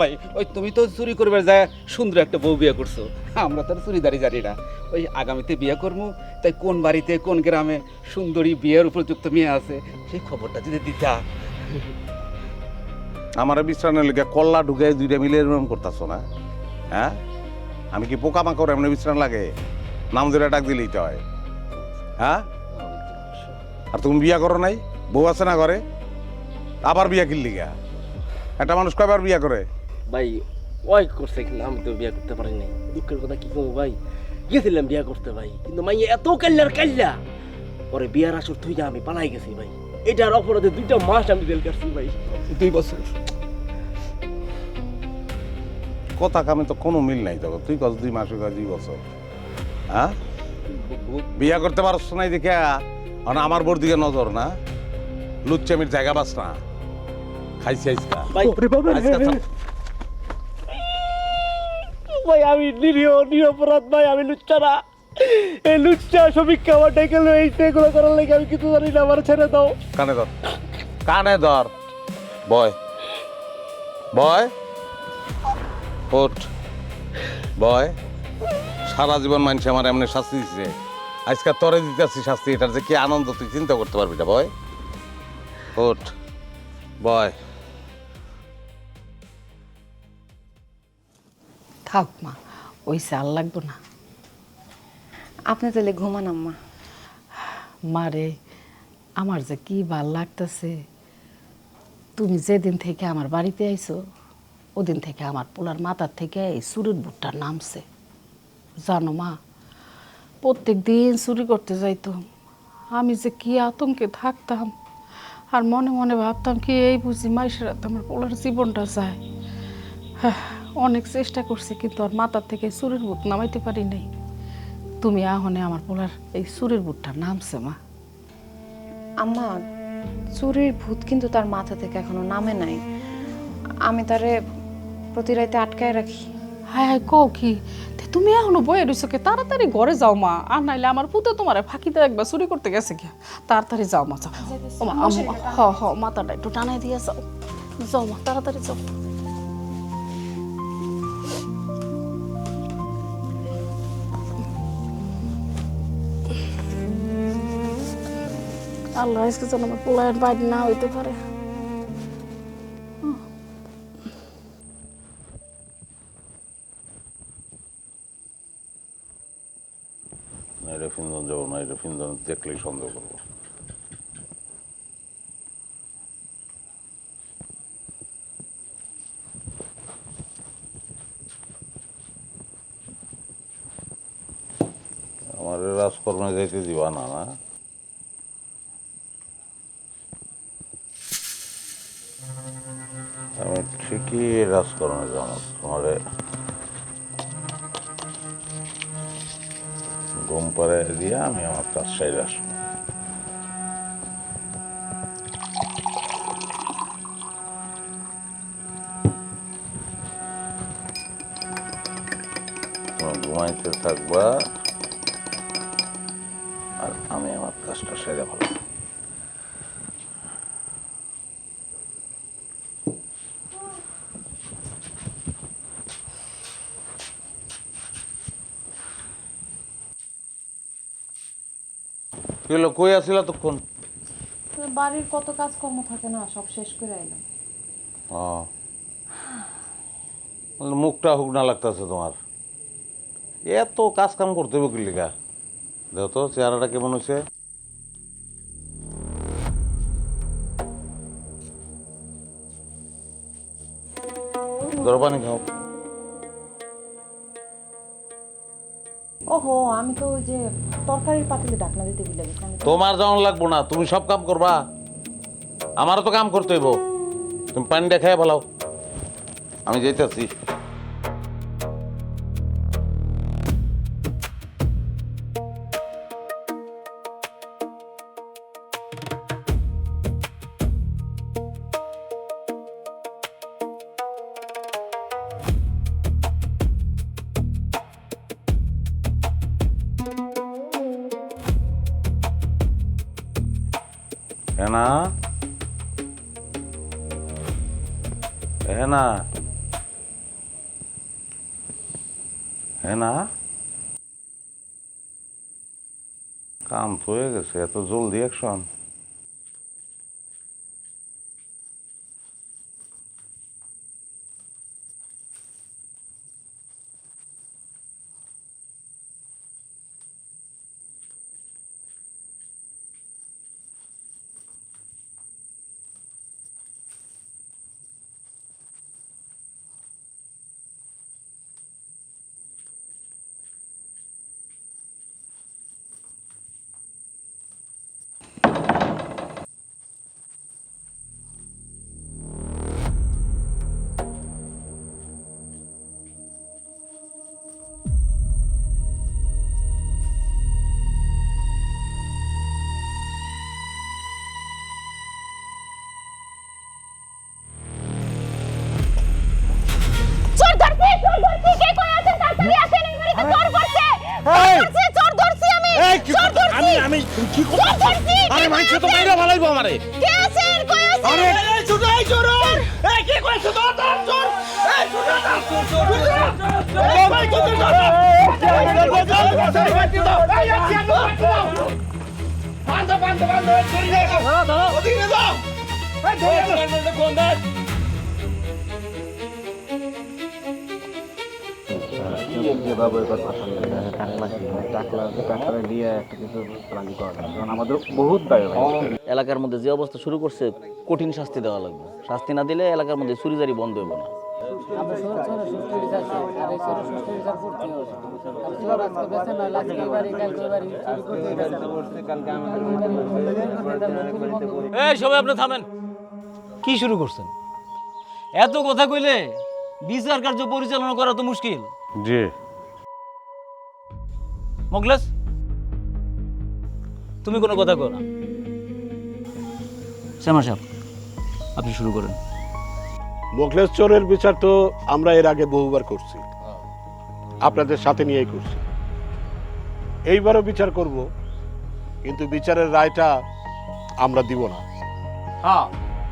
ভাই ওই তুমি তো চুরি করবার যায় সুন্দর একটা বউ বিয়ে করছো, আমরা তো আর চুরিদারি জানি না। ওই আগামীতে বিয়ে করবো, তাই কোন বাড়িতে কোন গ্রামে সুন্দরী বিয়ের উপযুক্ত মেয়ে আছে সেই খবরটা যদি দিতা। আমার বিশ্রামের লেগে কল্লা ঢুকে দুইটা মিলে এরকম করতেছো না? হ্যাঁ, আমি কি পোকামাকড় এমনি বিশ্রাম লাগে? নাম ধরে ডাক দিলেই তো হয়। হ্যাঁ, আর তুমি বিয়া করো নাই? বউ আছে না ঘরে? আবার বিয়া কিনলি গা? একটা মানুষ কয়বার বিয়া করে? ভাই ওই করছে, কিন্তু আমি তো বিয়ে করতে পারি নাই। দুঃখের কথা কি কমু ভাই, গেছিলাম বিয়ে করতে ভাই, কিন্তু মাইয়া এত কাল্লার কাল্লা, পরে বিয়ার আসর থুই আমি পালাই গেছি ভাই। এটার অপরাধে 2টা মাস আমি জেল কাটছি ভাই, 2 বছর। কথা কামে তো কোনো মিল নাই। তখন তুই কত 2 মাস 2 বছর? হ্যাঁ, বিয়া করতে পারছ নাই দেখে আমার বোর দিকে নজর না? লুচ্চামির জায়গা বাস না, খাইছি আজকা ভাই। আমি নিরপরাধ ভাই, আমি লুচ্চা না। এই লুচ্চা সমীক্ষা আমার ডেকে লইছে, এগুলো করার লাগে আমি কিছু জানি না, আমার ছেড়ে দাও। কানে ধর, কানে ধর, বয় বয়, ওঠ বয়। সারা জীবন মানুষ আমার এমনি শাস্তি দিচ্ছে, আজকে তরে দিতেছি শাস্তি। এটার যে কি আনন্দ তুই চিন্তা করতে পারবি না। বয়, ওঠ, বয়। থাক মা, ওই চাল লাগবো না। আপনি তাহলে ঘুমান আম্মা। মারে, আমার যে কি ভাল লাগতেছে, তুমি যেদিন থেকে আমার বাড়িতে আইছো ওদিন থেকে আমার পোলার মাথার থেকে এই চুরির বুটটা নামছে। জানো মা, প্রত্যেক দিন চুরি করতে যাইতো, আমি যে কি আতঙ্কে থাকতাম, আর মনে মনে ভাবতাম কি এই বুঝি মাইসেরা তো আমার পোলার জীবনটা যায়। হ্যাঁ, অনেক চেষ্টা করছি, কিন্তু আর মাথার থেকে চুরির বুট নামাইতে পারি নাই। তুমি আহনে আমার পোলার এই চুরির বুটটা নামছে মা। আম্মা, চুরির ভূত কিন্তু তার মাথা থেকে এখনো নামে নাই। আমি তারে প্রতি রাতে আটকায় রাখি। হায় হায়, কও কি? তুমি এখনো বয়ে রইছো কে? তাড়াতাড়ি ঘরে যাও মা, আর নাইলে আমার পুতে তোমার ফাঁকিতে একবার চুরি করতে গেছে কি। তাড়াতাড়ি যাও মা, যাও। হ মাথাটা একটু টানাই দিয়ে যাও, যাও মা, তাড়াতাড়ি যাও। আল্লাহ আজকে যেন আমার পোলায়ের বাইরে না হইতে পারে। না, এটা ফিন্দন যাবো না, এটা ফিন্দন দেখলেই সন্দেহ করবো। আমার রাজকর্মে যাইতে দিবা না? না, আমি ঠিকই রাজকর্মে যাবো। তোমারে ঘুম পাড়ে দিয়ে আমি আমার কাজ সাইড আসবো। ঘুমাইতে থাকবা আর আমি আমার কাজটা সেরে ভালো। কই আসিল তখন? বাড়ির কত কাজকর্ম থাকে না, সব শেষ করে আইলাম। মুখটা হুক না লাগতেছে তোমার, এত কাজ কাম করতে হবে কিলিকা? দেখো তো চেহারাটা কেমন হয়েছে। ধরো পানি খাও। ওহো, আমি তো ওই যে তরকারির পাতিলে ঢাকনা দিতে ভুলে গেছি। তোমার যেমন লাগবো না, তুমি সব কাম করবা, আমারও তো কাম করতে হইব। তুমি পানিটা খেয়ে ফেলাও। আমি যাইতেছি। হেনা, হেনা, হেনা, কাম তো হয়ে গেছে, এত জলদি অ্যাকশন। চোর ধরছি, চোর ধরছি, কে কই আছেন? তাড়াতাড়ি আসেন, এই বাড়িতে চোর পড়ছে। চোর ধরছি আমি। চোর ধরছি। আমি কি চোর ধরছি। আরে মাইছে তো মাইরা ভালাইবো আমারে। কে আছেন? কই আছেন? আরে এই ছোট এই চোর এই কি কইছ তো চোর এই ছোট চোর এই ভাই কত চোর এলাকার মধ্যে যে অবস্থা শুরু করছে কঠিন শাস্তি দেওয়া লাগবে। শাস্তি না দিলে এলাকার মধ্যে চুরিজারি বন্ধ হইব না। এই সবাই আপনি থামেন। কি শুরু করছেন? এত কথা কইলে বিচার কার্য পরিচালনা করা তো মুশকিল। জি মোগলেস, তুমি কোনো কথা কও না। শ্যামা সাহেব, আপনি শুরু করেন। মোখলেস চোরের বিচার তো আমরা এর আগে বহুবার করছি, আপনাদের সাথে নিয়েই করছি। এইবারও বিচার করব, কিন্তু বিচারের রায়টা আমরা দিব না। হ্যাঁ,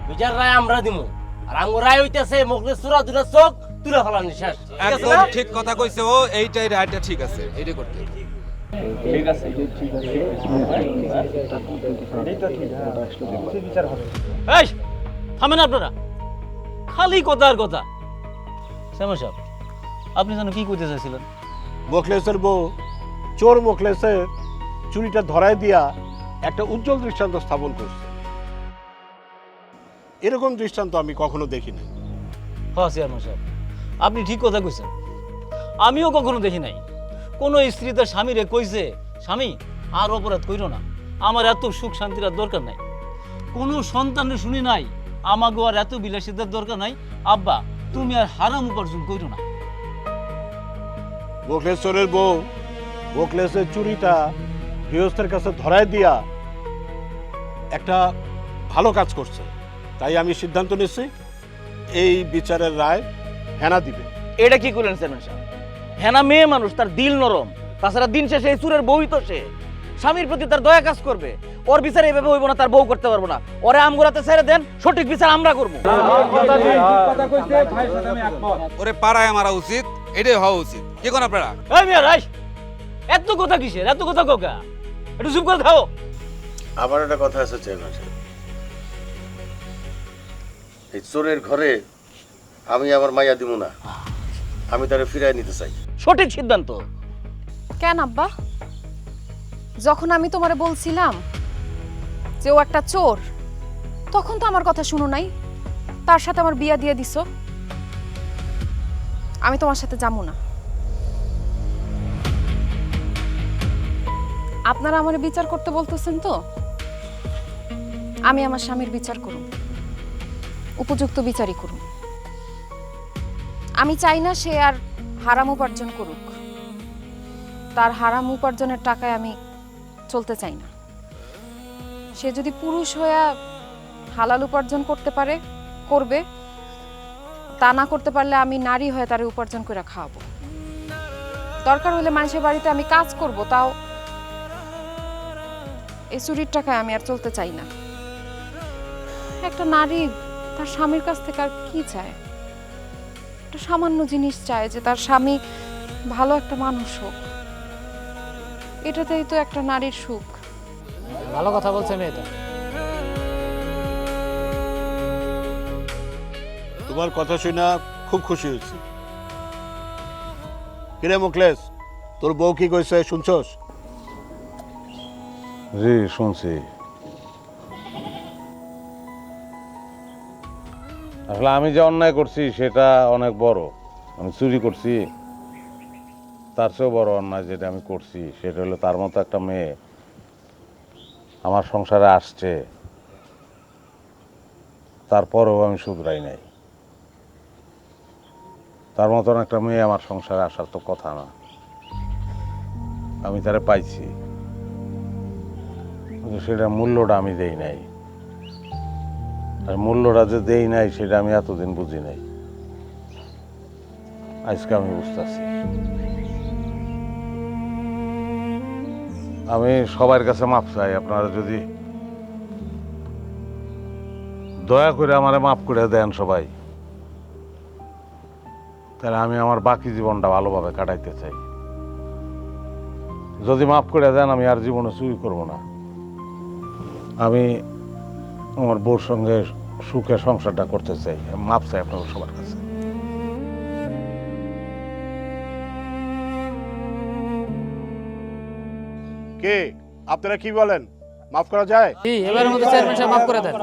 বিচার রায় আমরা দিমু। আর আঙ্গুর রায় হইতাছে মোগলেস চোরা দুটা চোখ তুলে ফেলানি শেষ। একদম ঠিক কথা কইছে ও, এইটাই রায়টা ঠিক আছে, এইটাই করতে হবে। এই থামেন আপনারা, খালি কথা আর কথা। শ্যামা সাহেব, আপনি যেন কি কইতে চাইছিলেন? মোখলেসের বউ চোর মোখলেসের চুরিটা ধরায় দিয়া একটা উজ্জ্বল দৃষ্টান্ত স্থাপন করছে। এরকম দৃষ্টান্ত আমি কখনো দেখিনি। হ্যাঁ শ্যামা সাহেব, আপনি ঠিক কথা কইছেন। আমিও কখনো দেখি নাই কোনো স্ত্রী তার স্বামীরে কইছে, স্বামী আর অপরাধ কইরো না, আমার এত সুখ শান্তির আর দরকার নাই। কোনো সন্তানের শুনি নাই আমাকে আর এত বিলাসিতার দরকার নাই, আব্বা তুমি আর হারাম উপার্জন কইরো না। মোখলেশ্বরের বউ মোখলেসের চুরিটা গৃহস্থের কাছে ধরায় দিয়া একটা ভালো কাজ করছে, তাই আমি সিদ্ধান্ত নিচ্ছি এই বিচারের রায় হেনা দিবে। এটা কি করলেন চেয়ারম্যান সাহেব? হেনা মেয়ে মানুষ, তার দিল নরম। তাছাড়া দিন শেষে এই চুরের বউই তো সে। স্বামীর প্রতি তার দয়া কাজ করবে। ওর বিচার এইভাবে হইব না, তার বউ করতে পারবো না। ওরে আমগুলাতে ছেড়ে দেন, সঠিক বিচার আমরা করবো। ওরে পাড়ায় মারা উচিত, এটাই হওয়া উচিত। কি কোন আপনারা? এই মিয়া রাই, এত কথা কিসের? এত কথা কোকা, একটু চুপ করে খাও। আমার একটা কথা আছে চেয়ারম্যান সাহেব, এই চোরের ঘরে আমি আমার মাইয়া দিব না, আমি তারে ফিরাই নিতে চাই। সঠিক সিদ্ধান্ত। কেন আব্বা? যখন আমি তোমারে বলছিলাম যে ও একটা চোর, তখন তো আমার কথা শুনো নাই, তার সাথে আমার বিয়া দিয়ে দিছো। আমি তোমার সাথে যাবো না। আপনারা আমার বিচার করতে বলতেছেন তো, আমি আমার স্বামীর বিচার করুন, উপযুক্ত বিচারই করুন। আমি চাই না সে আর হারাম উপার্জন করুক। তার হারাম উপার্জনের টাকায় আমি চলতে চাই না। সে যদি পুরুষ হয়ে হালাল উপার্জন করতে পারে করবে, তা না করতে পারলে আমি নারী হয়ে তারে উপার্জন করে খাওয়াবো। দরকার হলে মানুষের বাড়িতে আমি কাজ করব, তাও এই চুরির টাকায় আমি আর চলতে চাই না। একটা নারী তার স্বামীর কাছ থেকে আর কি চায়? একটা সামান্য জিনিস চায়, যে তার স্বামী ভালো একটা মানুষ হোক। এটাতেই তো একটা নারীর সুখ। ভালো কথা বলছে মেয়েটা। তোমার কথা শুনে খুব খুশি হয়েছি। কিরে মুখলেস, তোর বউ কি কইছে শুনছস? জি শুনছি। আসলে আমি যে অন্যায় করছি সেটা অনেক বড়। আমি চুরি করছি, তার চেয়েও বড় অন্যায় যেটা আমি করছি সেটা হলো তার মতো একটা মেয়ে আমার সংসারে আসছে, তারপরেও আমি শুধরাই নাই। তার মতন একটা মেয়ে আমার সংসারে আসার তো কথা না। আমি তারে পাইছি, কিন্তু সেটা মূল্যটা আমি দেই নাই। আর মূল্যটা যে দেই নাই সেটা আমি এতদিন বুঝি নাই, আজকে আমি বুঝতেছি। আমি সবার কাছে মাপ চাই, আপনারা যদি দয়া করে আমারে মাফ করে দেন সবাই, তাহলে আমি আমার বাকি জীবনটা ভালোভাবে কাটাইতে চাই। যদি মাফ করে দেন আমি আর জীবনে চুরি করব না। আমি আমার বউর সঙ্গে সুখে সংসারটা করতে চাই। মাপ চাই আপনাদের সবার কাছে। কে আপনারা কি বলেন, মাফ করা যায়? এবারের মতো চেয়ারম্যান সাহেব মাফ করে দেন।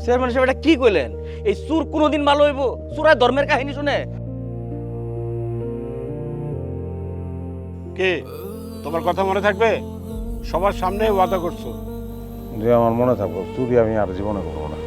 চেয়ারম্যান সাহেব এটা কি কইলেন? এই চুর কোনোদিন ভালো হইব? চুরায় ধর্মের কাহিনী শুনে? কে তোমার কথা মনে থাকবে? সবার সামনে ওয়াদা করছো। যে আমার মনে থাকবো, চুরি আমি আর জীবনে করবো না।